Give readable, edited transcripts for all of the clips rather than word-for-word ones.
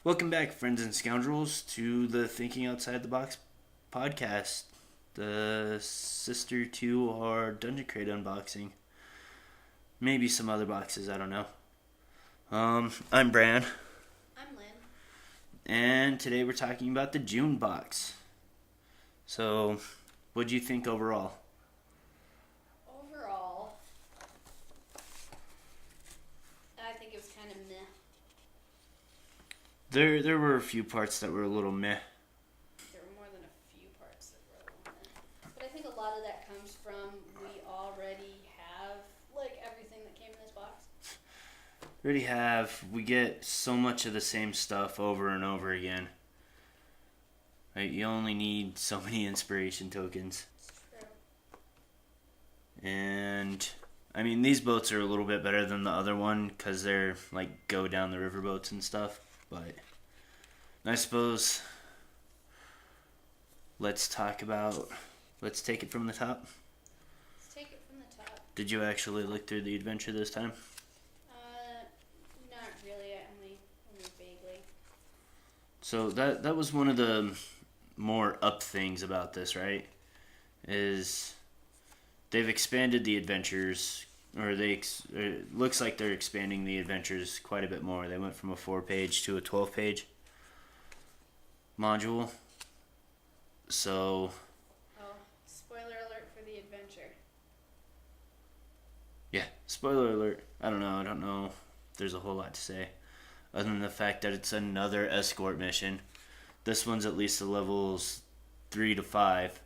Welcome back, friends and scoundrels, to the Thinking Outside the Box podcast, the sister to our Dungeon Crate unboxing. Maybe some other boxes, I don't know. I'm Bran, I'm Lynn. and today we're talking about the June box. So, what'd you think overall? Overall, I think it was kind of meh. There were a few parts that were a little meh. There were more than a few parts that were a little meh. But I think a lot of that comes from we already have, everything that came in this box. We get so much of the same stuff over and over again. Like, you only need so many inspiration tokens. It's true. And I mean, these boats are a little bit better than the other one because they're like go down the river boats and stuff. But I suppose let's take it from the top. Let's take it from the top. Did you actually look through the adventure this time? Not really. Only vaguely. So that was one of the more up things about this, right? Is they've expanded the adventures, or it looks like they're expanding the adventures quite a bit more. They went from a 4-page to a 12-page module. So, Spoiler alert for the adventure. yeah, spoiler alert. I don't know if there's a whole lot to say, other than the fact that it's another escort mission. This one's at least the levels 3 to 5.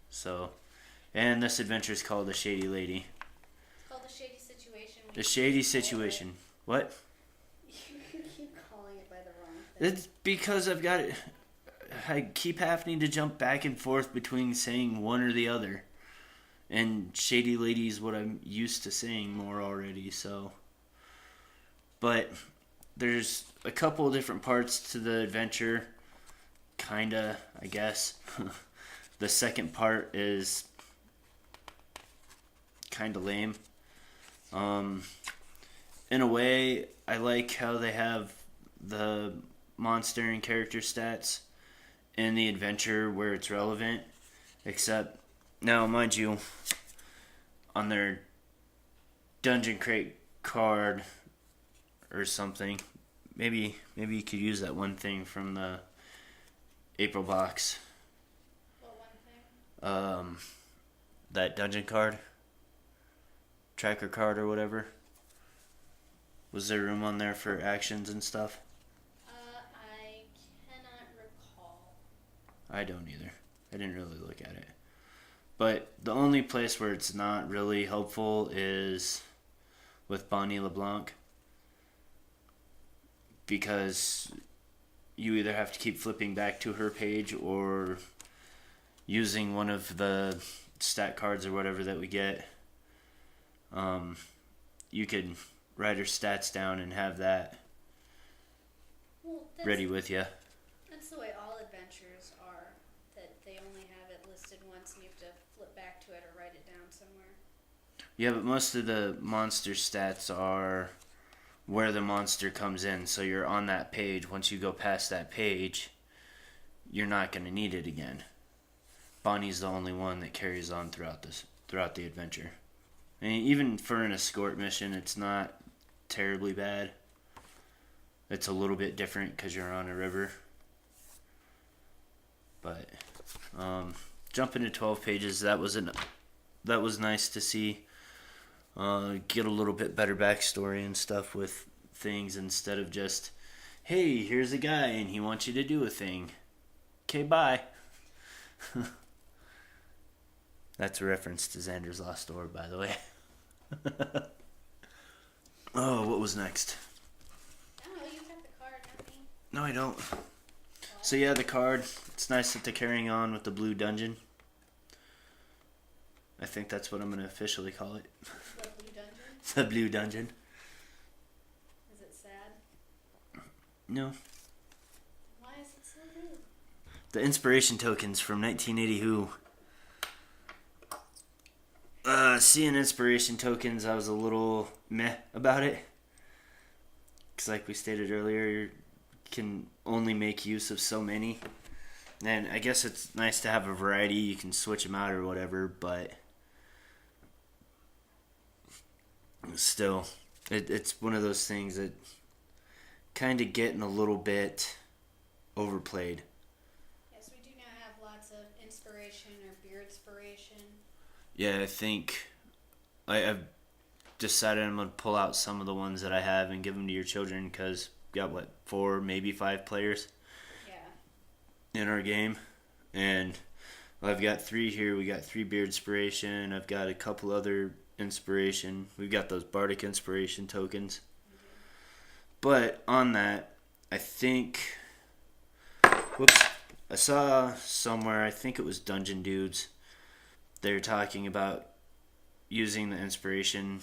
So, and this adventure is called the Shady Lady. It's called the Shady Situation. The Shady Situation. What? You keep calling it by the wrong thing. It's because I keep having to jump back and forth between saying one or the other. And Shady Lady is what I'm used to saying more already, so. But there's a couple of different parts to the adventure. Kinda, I guess. The second part is kinda lame. In a way, I like how they have the monster and character stats in the adventure where it's relevant. Except, now mind you, on their Dungeon Crate card or something, maybe you could use that one thing from the April box. What one thing? That dungeon card, tracker card or whatever. Was there room on there for actions and stuff? I cannot recall. I don't either. I didn't really look at it. But the only place where it's not really helpful is with Bonnie LeBlanc. Because you either have to keep flipping back to her page or using one of the stat cards or whatever that we get. You could write her stats down and have that ready with you. That's the way all adventures are, that they only have it listed once and you have to flip back to it or write it down somewhere. Yeah, but most of the monster stats are where the monster comes in. So you're on that page. Once you go past that page, you're not going to need it again. Bonnie's the only one that carries on throughout the adventure. And even for an escort mission, it's not terribly bad. It's a little bit different because you're on a river. But jumping to 12 pages, that was nice to see. Get a little bit better backstory and stuff with things instead of just, hey, here's a guy and he wants you to do a thing. Okay, bye. That's a reference to Xander's Lost Orb, by the way. Oh, what was next? Oh, you got the card, not me. No, I don't. What? So yeah, the card. It's nice that they're carrying on with the Blue Dungeon. I think that's what I'm going to officially call it. The Blue Dungeon? The Blue Dungeon. Is it sad? No. Why is it so good? The inspiration tokens from 1980 Who. Seeing inspiration tokens, I was a little meh about it. Because like we stated earlier, can only make use of so many. And I guess it's nice to have a variety. You can switch them out or whatever, but still, it's one of those things that kind of getting a little bit overplayed. Yes, we do now have lots of inspiration or beer inspiration. Yeah, I think I've decided I'm going to pull out some of the ones that I have and give them to your children because we got, 4, maybe 5 players in our game. And I've got 3 here. We got 3 beer inspiration. I've got a couple other inspiration. We've got those bardic inspiration tokens. But on that, I think... Whoops. I saw somewhere, I think it was Dungeon Dudes, they're talking about using the inspiration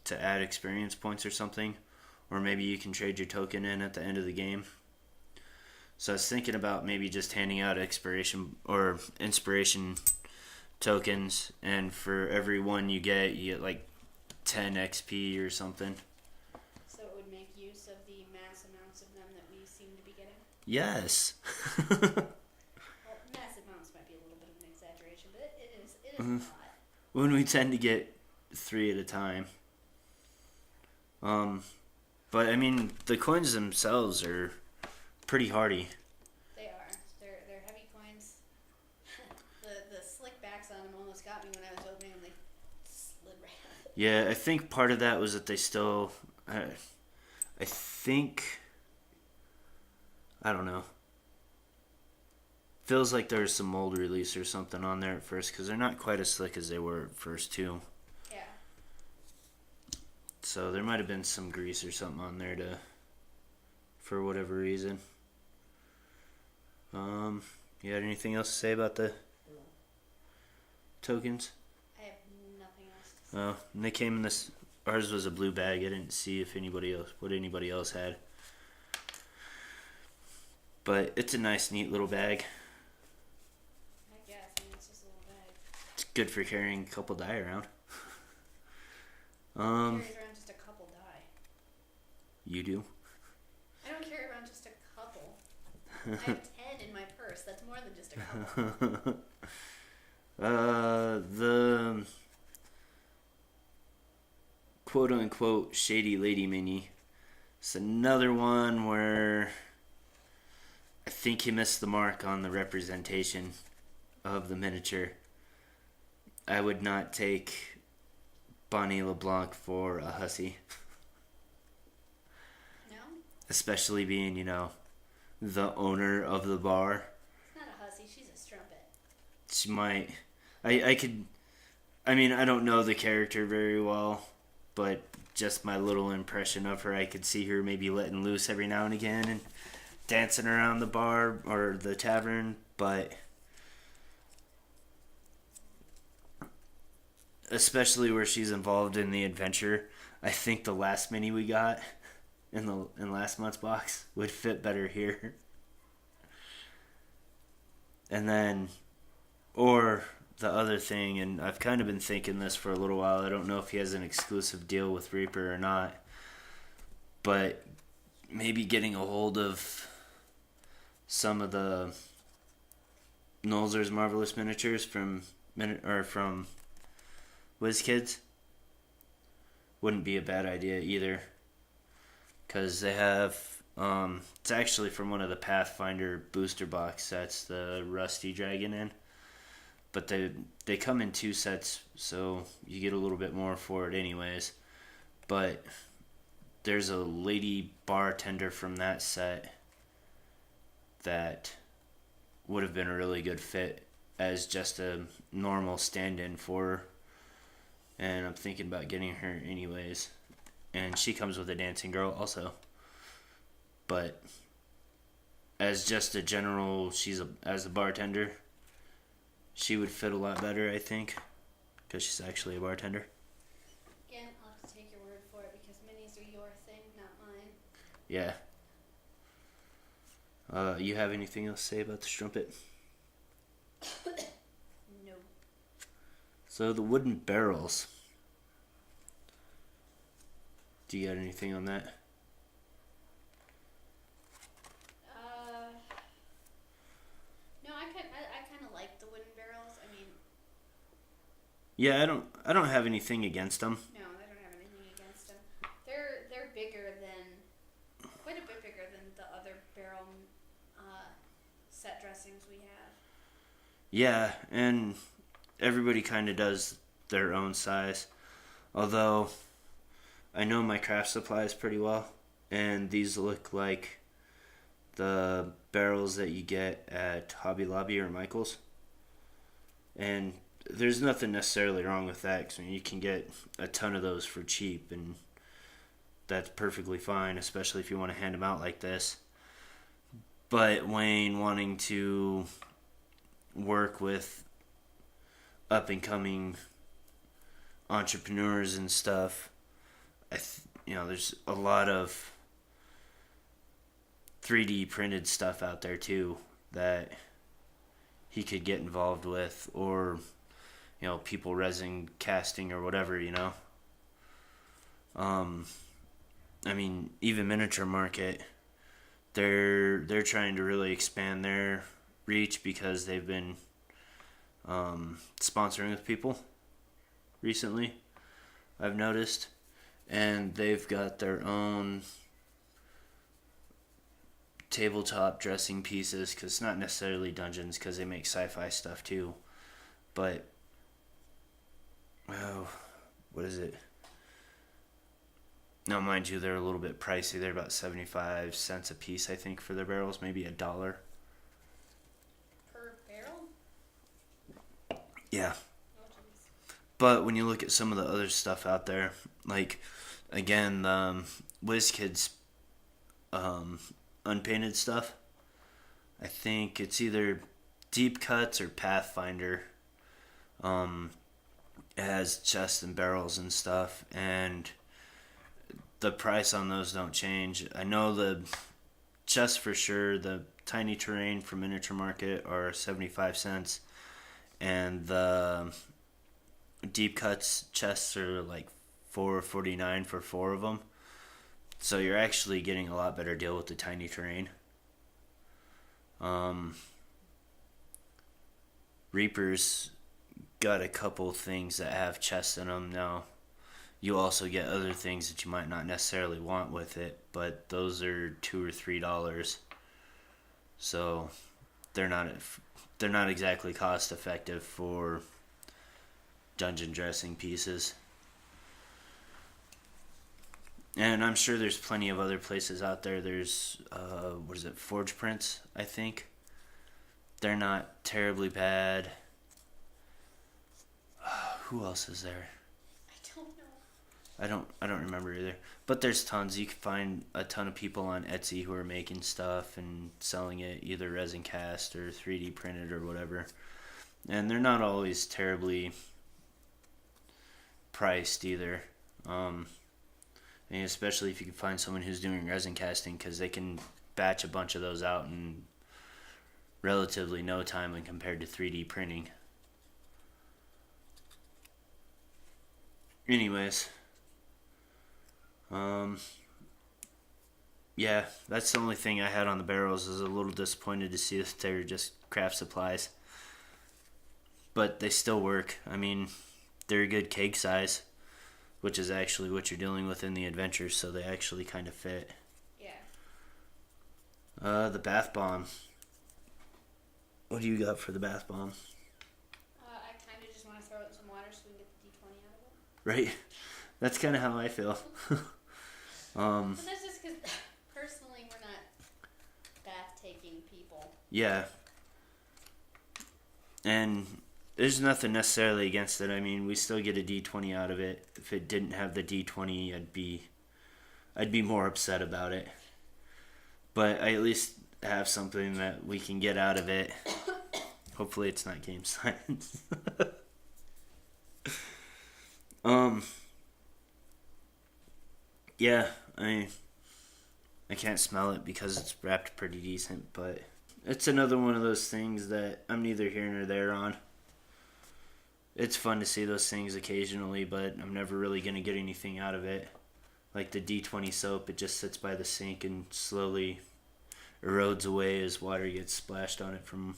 to add experience points or something. Or maybe you can trade your token in at the end of the game. So I was thinking about maybe just handing out inspiration tokens, and for every one you get like 10 XP or something. So it would make use of the mass amounts of them that we seem to be getting? Yes. Well, mass amounts might be a little bit of an exaggeration, but it is a lot. When we tend to get 3 at a time. But I mean, the coins themselves are pretty hardy. They are. They're heavy coins. the slick backs on them almost got me when I was opening them. They slid right out. Yeah, I think part of that was that they still... I think... I don't know. Feels like there's some mold release or something on there at first, because they're not quite as slick as they were at first, too. Yeah. So there might have been some grease or something on there for whatever reason. You had anything else to say about the tokens? I have nothing else to say. Oh, and they came in this. Ours was a blue bag. I didn't see if what anybody else had. But it's a nice, neat little bag. I guess. I mean, it's just a little bag. It's good for carrying a couple die around. Carries around just a couple die. You do? I don't carry around just a couple. I have 10 in my purse. That's more than just a couple. The quote-unquote Shady Lady Mini. It's another one where I think he missed the mark on the representation of the miniature. I would not take Bonnie LeBlanc for a hussy. No? Especially being, the owner of the bar. She's not a hussy. She's a strumpet. She might... I don't know the character very well, but just my little impression of her, I could see her maybe letting loose every now and again and dancing around the bar or the tavern, but especially where she's involved in the adventure, I think the last mini we got in last month's box would fit better here. And then, or the other thing, and I've kind of been thinking this for a little while, I don't know if he has an exclusive deal with Reaper or not, but maybe getting a hold of some of the Nolzur's Marvelous Miniatures from WizKids wouldn't be a bad idea either, because they have it's actually from one of the Pathfinder booster box sets, the Rusty Dragon in, but they come in 2 sets, so you get a little bit more for it anyways. But there's a lady bartender from that set that would have been a really good fit as just a normal stand-in for her. And I'm thinking about getting her anyways. And she comes with a dancing girl also. But as just a general, as a bartender, she would fit a lot better, I think, because she's actually a bartender. Again, I'll have to take your word for it because minis are your thing, not mine. Yeah. You have anything else to say about the strumpet? No. So the wooden barrels. Do you got anything on that? Yeah, I don't have anything against them. No, I don't have anything against them. They're bigger than, quite a bit bigger than the other barrel set dressings we have. Yeah, and everybody kind of does their own size. Although I know my craft supplies pretty well, and these look like the barrels that you get at Hobby Lobby or Michael's. And there's nothing necessarily wrong with that because you can get a ton of those for cheap, and that's perfectly fine, especially if you want to hand them out like this. But Wayne wanting to work with up and coming entrepreneurs and stuff, there's a lot of 3D printed stuff out there too that he could get involved with, or people resin casting or whatever. I mean, even Miniature Market, they're trying to really expand their reach because they've been sponsoring with people recently, I've noticed, and they've got their own tabletop dressing pieces, because it's not necessarily dungeons, because they make sci-fi stuff too, but what is it? Now, mind you, they're a little bit pricey. They're about 75 cents a piece, I think, for their barrels, maybe $1. Per barrel? Yeah. Oh, jeez. But when you look at some of the other stuff out there, like, again, WizKids unpainted stuff, I think it's either Deep Cuts or Pathfinder. It has chests and barrels and stuff, and the price on those don't change. I know the chests for sure, the Tiny Terrain from Miniature Market are 75 cents, and the Deep Cuts chests are like $4.49 for 4 of them. So you're actually getting a lot better deal with the Tiny Terrain. Reaper's got a couple things that have chests in them now. You also get other things that you might not necessarily want with it, but those are $2 or $3. So they're not exactly cost effective for dungeon dressing pieces. And I'm sure there's plenty of other places out there. There's Forge Prints, I think. They're not terribly bad. Who else is there? I don't remember either. But there's tons. You can find a ton of people on Etsy who are making stuff and selling it either resin cast or 3D printed or whatever. And they're not always terribly priced either. And especially if you can find someone who's doing resin casting, because they can batch a bunch of those out in relatively no time when compared to 3D printing. Anyways, yeah, that's the only thing I had on the barrels. I was a little disappointed to see that they're just craft supplies, but they still work. I mean, they're a good keg size, which is actually what you're dealing with in the adventure, so they actually kind of fit. Yeah. The bath bomb. What do you got for the bath bomb? I kind of just want to throw it in some water so we can get the D20 out of it. Right? That's kind of how I feel. But that's just because, personally, we're not bath-taking people. Yeah. And there's nothing necessarily against it. I mean, we still get a D20 out of it. If it didn't have the D20, I'd be more upset about it. But I at least have something that we can get out of it. Hopefully it's not game science. Yeah, I can't smell it because it's wrapped pretty decent, but it's another one of those things that I'm neither here nor there on. It's fun to see those things occasionally, but I'm never really going to get anything out of it. Like the D20 soap, it just sits by the sink and slowly erodes away as water gets splashed on it from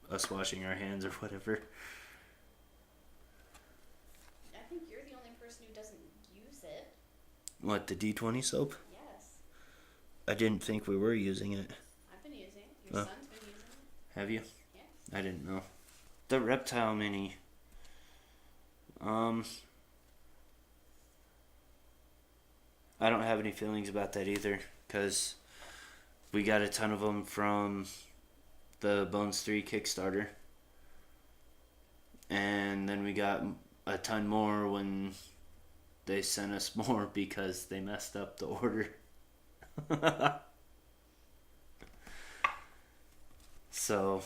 us washing our hands or whatever. What, the D20 soap? Yes. I didn't think we were using it. I've been using it. Your son's been using it. Have you? Yes. I didn't know. The Reptile Mini. I don't have any feelings about that either, because we got a ton of them from the Bones 3 Kickstarter. And then we got a ton more when they sent us more because they messed up the order. So,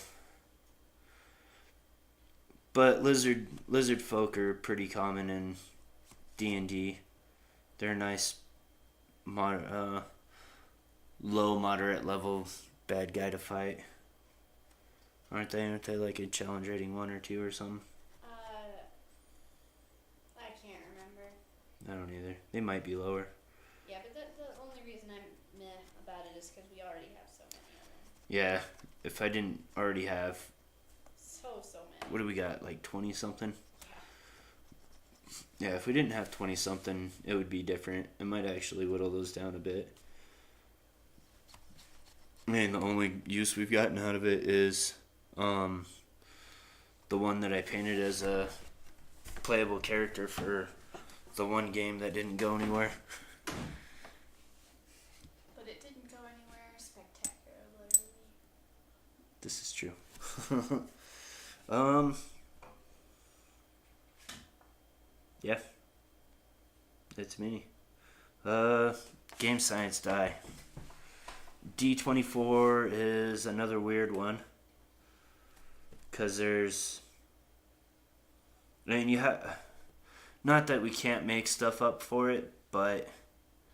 but lizard folk are pretty common in D&D. They're a nice low moderate level bad guy to fight. Aren't they like a challenge rating 1 or 2 or something? I can't remember. I don't either. They might be lower. Yeah, but the only reason I'm meh about it is because we already have so many of them. Yeah, if I didn't already have, So many. what do we got, like 20 something? Yeah, if we didn't have 20 something, it would be different. It might actually whittle those down a bit. I mean, the only use we've gotten out of it is the one that I painted as a playable character for the one game that didn't go anywhere. But it didn't go anywhere spectacularly. This is true. Yeah. It's Minnie. Game science die. D24 is another weird one. Because there's... I mean, you have... Not that we can't make stuff up for it, but...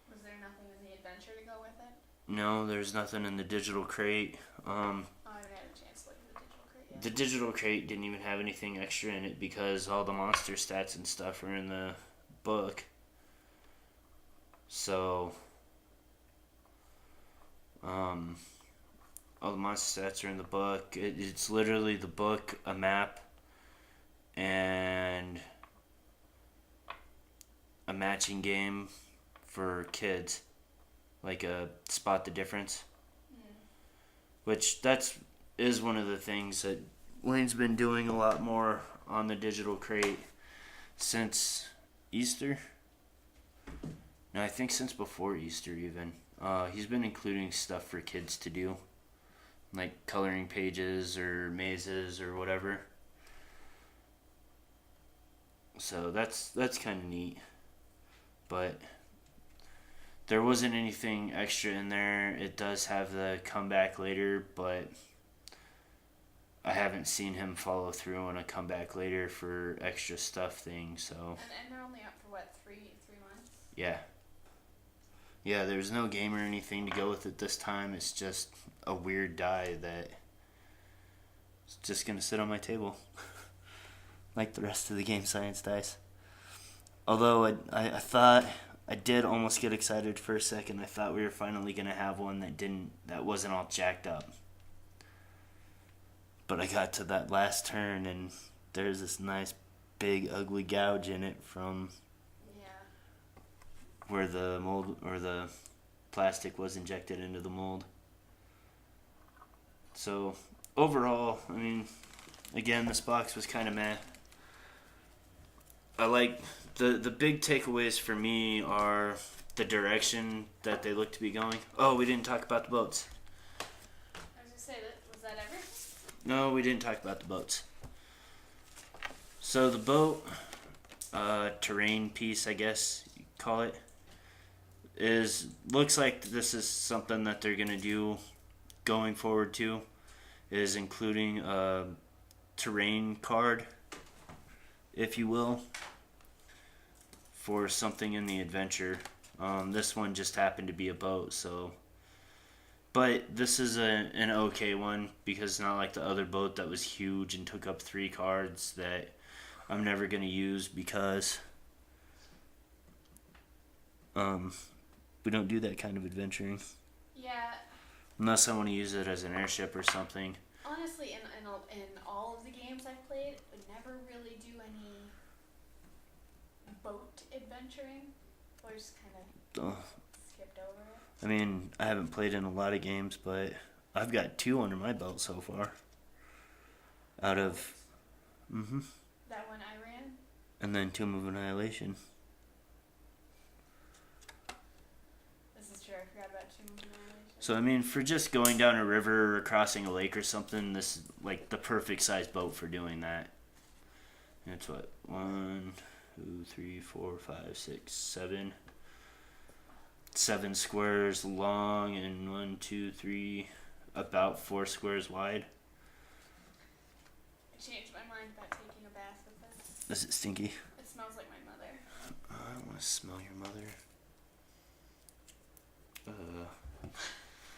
Was there nothing in the adventure to go with it? No, there's nothing in the digital crate. I haven't had a chance to look at the digital crate yet. The digital crate didn't even have anything extra in it because all the monster stats and stuff are in the book. So, all the monster stats are in the book. It's literally the book, a map, and a matching game for kids, like a spot the difference. Which is one of the things that Wayne's been doing a lot more on the digital crate since Easter. No, I think since before Easter even. He's been including stuff for kids to do, like coloring pages or mazes or whatever. So that's kind of neat. But there wasn't anything extra in there. It does have the come back later, but I haven't seen him follow through on a come back later for extra stuff thing. So. And they're only up for what, three months? Yeah. Yeah, there's no game or anything to go with it this time. It's just a weird die that is just gonna sit on my table, like the rest of the game science dice. Although I thought I did almost get excited for a second. I thought we were finally gonna have one that wasn't all jacked up. But I got to that last turn and there's this nice big ugly gouge in it from where the mold or the plastic was injected into the mold. So overall, I mean, again, this box was kind of meh. I like the big takeaways for me are the direction that they look to be going. Oh, we didn't talk about the boats. I was gonna say, was that everything? No, we didn't talk about the boats. So the boat, terrain piece, I guess you call it, looks like this is something that they're gonna do going forward too, is including a terrain card, if you will, for something in the adventure. This one just happened to be a boat, so. But this is an okay one because it's not like the other boat that was huge and took up 3 cards that I'm never gonna use because we don't do that kind of adventuring. Yeah. Unless I want to use it as an airship or something. Honestly, in all of the games I've played, I never really do any boat adventuring. Or just kind of Skipped over it. I mean, I haven't played in a lot of games, but I've got 2 under my belt so far. Out of, That one I ran. and then Tomb of Annihilation. This is true. I forgot about Tomb of Annihilation. So I mean, for just going down a river or crossing a lake or something, this is like the perfect size boat for doing that. It's what 1, 2, 3, 4, 5, 6, 7. 7 squares long and 1, 2, 3, about 4 squares wide. I changed my mind about taking a bath with this. Is it stinky? It smells like my mother. I don't want to smell your mother.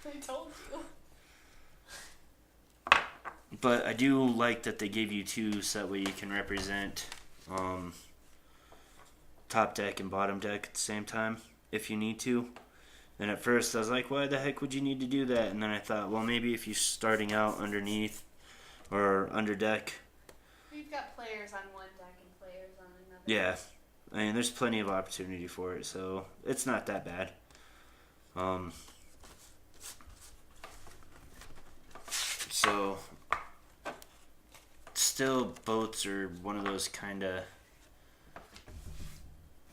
I told you. But I do like that they gave you 2 so that way you can represent top deck and bottom deck at the same time if you need to. And at first I was like, why the heck would you need to do that? And then I thought, well, maybe if you're starting out underneath or under deck. We've got players on one deck and players on another. Yeah. I mean, there's plenty of opportunity for it, so it's not that bad. So, still, boats are one of those kind of.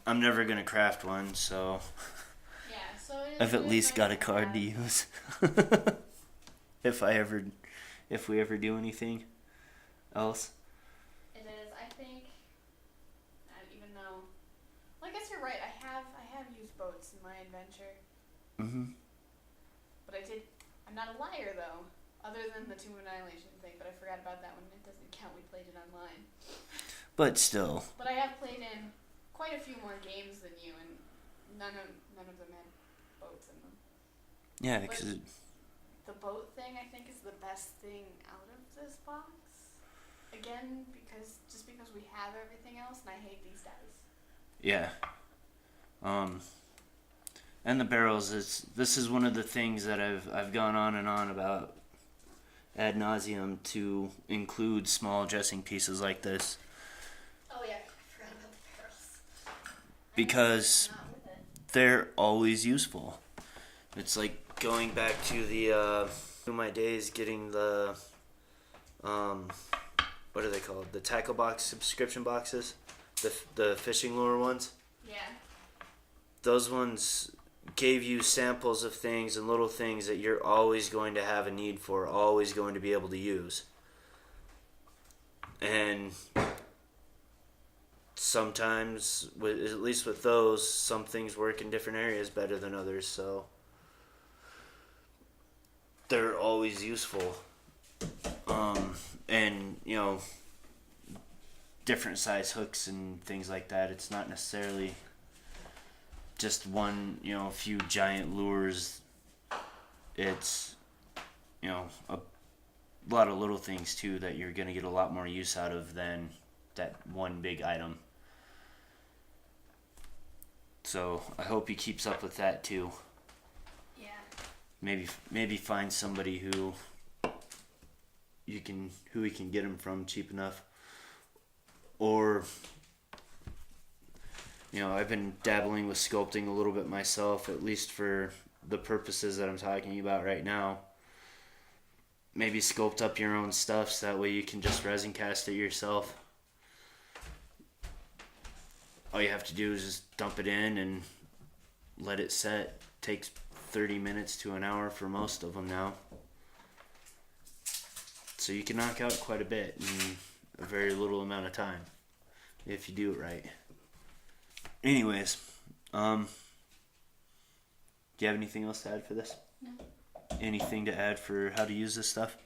I'm never gonna craft one, so Yeah, so I've at least got a card to use. if we ever do anything else. It is. I think. Even though, well, I guess you're right. I have used boats in my adventure. Mhm. But I'm not a liar though. Other than the Tomb of Annihilation thing, but I forgot about that one. It doesn't count. We played it online. But still. But I have played in quite a few more games than you, and none of them had boats in them. Yeah, because The boat thing, I think, is the best thing out of this box. Again, because we have everything else, and I hate these dice. yeah. And the barrels this is one of the things that I've gone on and on about ad nauseum to include small dressing pieces like this. Oh yeah, I forgot about the barrels. Because they're always useful. It's like going back to to my days getting the what are they called? The tackle box subscription boxes, the fishing lure ones. Yeah. Those ones gave you samples of things and little things that you're always going to have a need for, always going to be able to use. And sometimes, at least with those, some things work in different areas better than others, so they're always useful. And, different size hooks and things like that. It's not necessarily just one, a few giant lures. It's, a lot of little things too that you're going to get a lot more use out of than that one big item. So I hope he keeps up with that too. Yeah. Maybe find somebody who he can get them from cheap enough. Or I've been dabbling with sculpting a little bit myself, at least for the purposes that I'm talking about right now. Maybe sculpt up your own stuff so that way you can just resin cast it yourself. All you have to do is just dump it in and let it set. Takes 30 minutes to an hour for most of them now. So you can knock out quite a bit in a very little amount of time if you do it right. Anyways, do you have anything else to add for this? No. Anything to add for how to use this stuff?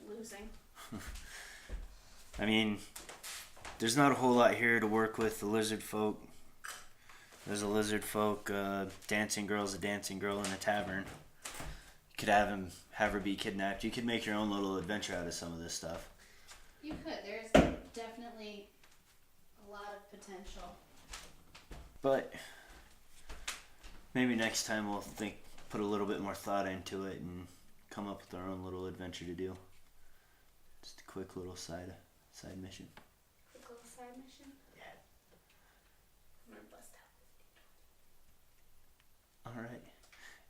Losing. I mean, there's not a whole lot here to work with the lizard folk. There's a lizard folk, dancing girl's a dancing girl in a tavern. You could have her be kidnapped. You could make your own little adventure out of some of this stuff. You could. There's definitely a lot of potential. But maybe next time we'll put a little bit more thought into it and come up with our own little adventure to do. Just a quick little side Side mission. Quick little side mission. Yeah. I'm gonna bust out. All right.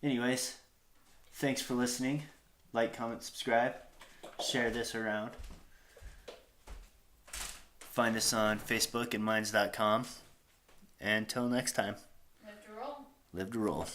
Anyways, thanks for listening. Like, comment, subscribe. Share this around. Find us on Facebook and minds.com. And until next time. Live to roll. Live to roll.